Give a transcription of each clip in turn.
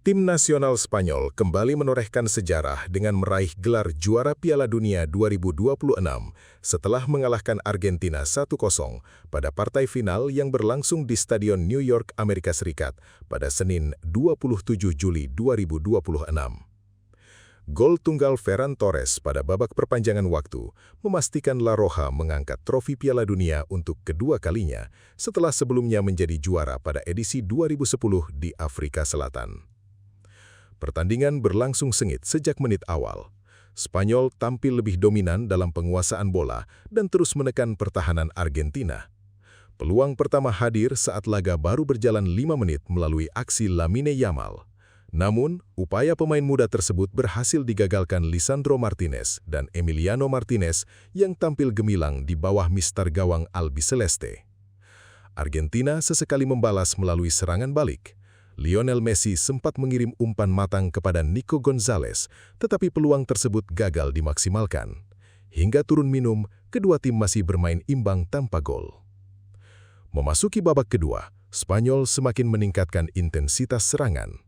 Tim nasional Spanyol kembali menorehkan sejarah dengan meraih gelar juara Piala Dunia 2026 setelah mengalahkan Argentina 1-0 pada partai final yang berlangsung di Stadion New York, Amerika Serikat pada Senin 27 Juli 2026. Gol tunggal Ferran Torres pada babak perpanjangan waktu memastikan La Roja mengangkat trofi Piala Dunia untuk kedua kalinya setelah sebelumnya menjadi juara pada edisi 2010 di Afrika Selatan. Pertandingan berlangsung sengit sejak menit awal. Spanyol tampil lebih dominan dalam penguasaan bola dan terus menekan pertahanan Argentina. Peluang pertama hadir saat laga baru berjalan 5 menit melalui aksi Lamine Yamal. Namun, upaya pemain muda tersebut berhasil digagalkan Lisandro Martinez dan Emiliano Martinez yang tampil gemilang di bawah mistar gawang Albiceleste. Argentina sesekali membalas melalui serangan balik. Lionel Messi sempat mengirim umpan matang kepada Nico Gonzalez, tetapi peluang tersebut gagal dimaksimalkan. Hingga turun minum, kedua tim masih bermain imbang tanpa gol. Memasuki babak kedua, Spanyol semakin meningkatkan intensitas serangan.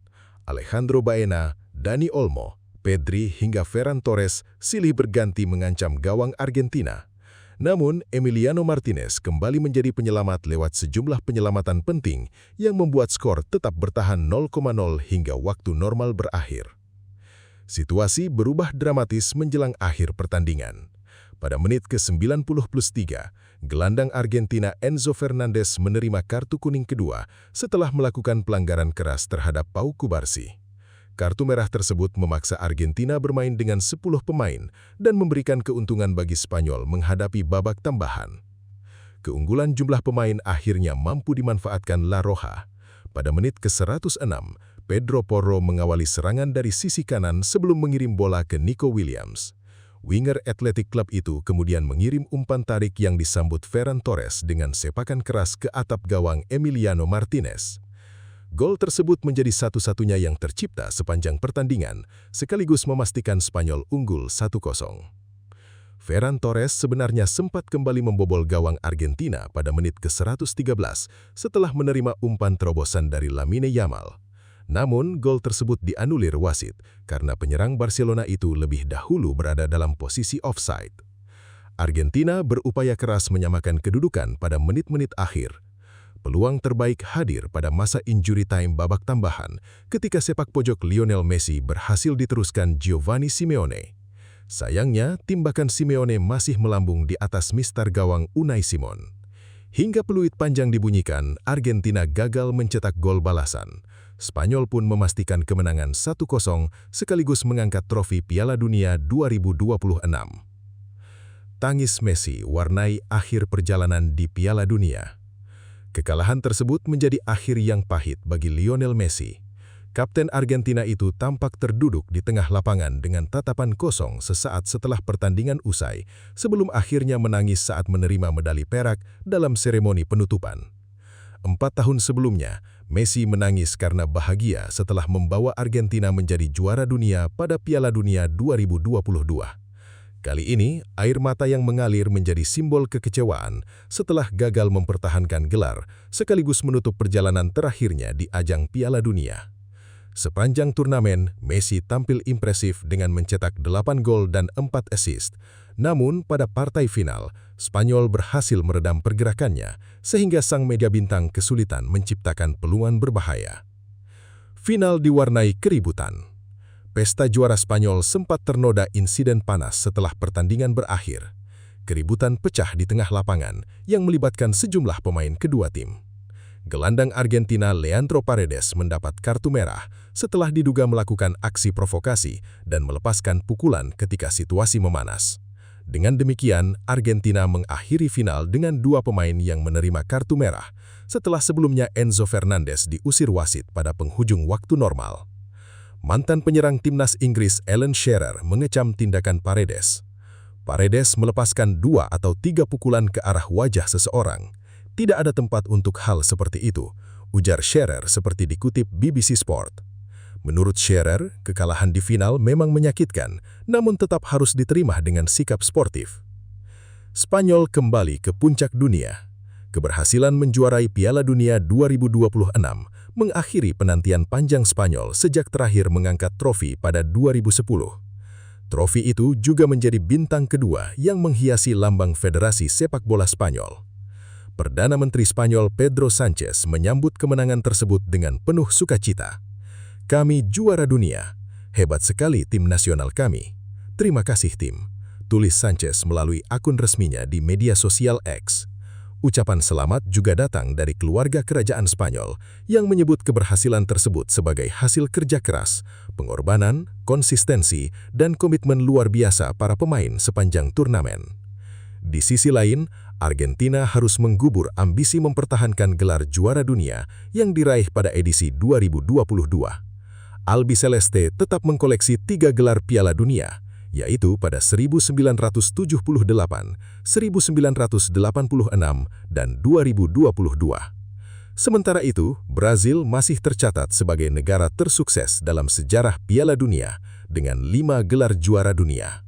Alejandro Baena, Dani Olmo, Pedri hingga Ferran Torres silih berganti mengancam gawang Argentina. Namun, Emiliano Martinez kembali menjadi penyelamat lewat sejumlah penyelamatan penting yang membuat skor tetap bertahan 0,0 hingga waktu normal berakhir. Situasi berubah dramatis menjelang akhir pertandingan. Pada menit ke-90+3, gelandang Argentina Enzo Fernandez menerima kartu kuning kedua setelah melakukan pelanggaran keras terhadap Pau Cubarsí. Kartu merah tersebut memaksa Argentina bermain dengan 10 pemain dan memberikan keuntungan bagi Spanyol menghadapi babak tambahan. Keunggulan jumlah pemain akhirnya mampu dimanfaatkan La Roja. Pada menit ke-106, Pedro Porro mengawali serangan dari sisi kanan sebelum mengirim bola ke Nico Williams. Winger Athletic Club itu kemudian mengirim umpan tarik yang disambut Ferran Torres dengan sepakan keras ke atap gawang Emiliano Martinez. Gol tersebut menjadi satu-satunya yang tercipta sepanjang pertandingan, sekaligus memastikan Spanyol unggul 1-0. Ferran Torres sebenarnya sempat kembali membobol gawang Argentina pada menit ke-113 setelah menerima umpan terobosan dari Lamine Yamal. Namun, gol tersebut dianulir wasit karena penyerang Barcelona itu lebih dahulu berada dalam posisi offside. Argentina berupaya keras menyamakan kedudukan pada menit-menit akhir. Peluang terbaik hadir pada masa injury time babak tambahan ketika sepak pojok Lionel Messi berhasil diteruskan Giovanni Simeone. Sayangnya, timbakan Simeone masih melambung di atas mistar gawang Unai Simon. Hingga peluit panjang dibunyikan, Argentina gagal mencetak gol balasan. Spanyol pun memastikan kemenangan 1-0 sekaligus mengangkat trofi Piala Dunia 2026. Tangis Messi warnai akhir perjalanan di Piala Dunia. Kekalahan tersebut menjadi akhir yang pahit bagi Lionel Messi. Kapten Argentina itu tampak terduduk di tengah lapangan dengan tatapan kosong sesaat setelah pertandingan usai, sebelum akhirnya menangis saat menerima medali perak dalam seremoni penutupan. 4 tahun sebelumnya, Messi menangis karena bahagia setelah membawa Argentina menjadi juara dunia pada Piala Dunia 2022. Kali ini, air mata yang mengalir menjadi simbol kekecewaan setelah gagal mempertahankan gelar, sekaligus menutup perjalanan terakhirnya di ajang Piala Dunia. Sepanjang turnamen, Messi tampil impresif dengan mencetak 8 gol dan 4 assist. Namun, pada partai final, Spanyol berhasil meredam pergerakannya, sehingga sang media bintang kesulitan menciptakan peluang berbahaya. Final diwarnai keributan. Pesta juara Spanyol sempat ternoda insiden panas setelah pertandingan berakhir. Keributan pecah di tengah lapangan yang melibatkan sejumlah pemain kedua tim. Gelandang Argentina Leandro Paredes mendapat kartu merah setelah diduga melakukan aksi provokasi dan melepaskan pukulan ketika situasi memanas. Dengan demikian, Argentina mengakhiri final dengan 2 pemain yang menerima kartu merah setelah sebelumnya Enzo Fernandez diusir wasit pada penghujung waktu normal. Mantan penyerang timnas Inggris Alan Shearer mengecam tindakan Paredes. Paredes melepaskan 2 atau 3 pukulan ke arah wajah seseorang. Tidak ada tempat untuk hal seperti itu, ujar Shearer seperti dikutip BBC Sport. Menurut Shearer, kekalahan di final memang menyakitkan, namun tetap harus diterima dengan sikap sportif. Spanyol kembali ke puncak dunia. Keberhasilan menjuarai Piala Dunia 2026 mengakhiri penantian panjang Spanyol sejak terakhir mengangkat trofi pada 2010. Trofi itu juga menjadi bintang kedua yang menghiasi lambang Federasi Sepak Bola Spanyol. Perdana Menteri Spanyol Pedro Sánchez menyambut kemenangan tersebut dengan penuh sukacita. "Kami juara dunia. Hebat sekali tim nasional kami. Terima kasih tim," tulis Sánchez melalui akun resminya di media sosial X. Ucapan selamat juga datang dari keluarga kerajaan Spanyol yang menyebut keberhasilan tersebut sebagai hasil kerja keras, pengorbanan, konsistensi, dan komitmen luar biasa para pemain sepanjang turnamen. Di sisi lain, Argentina harus menggubur ambisi mempertahankan gelar juara dunia yang diraih pada edisi 2022. Albiceleste tetap mengkoleksi 3 gelar Piala Dunia, yaitu pada 1978, 1986, dan 2022. Sementara itu, Brazil masih tercatat sebagai negara tersukses dalam sejarah Piala Dunia dengan 5 gelar juara dunia.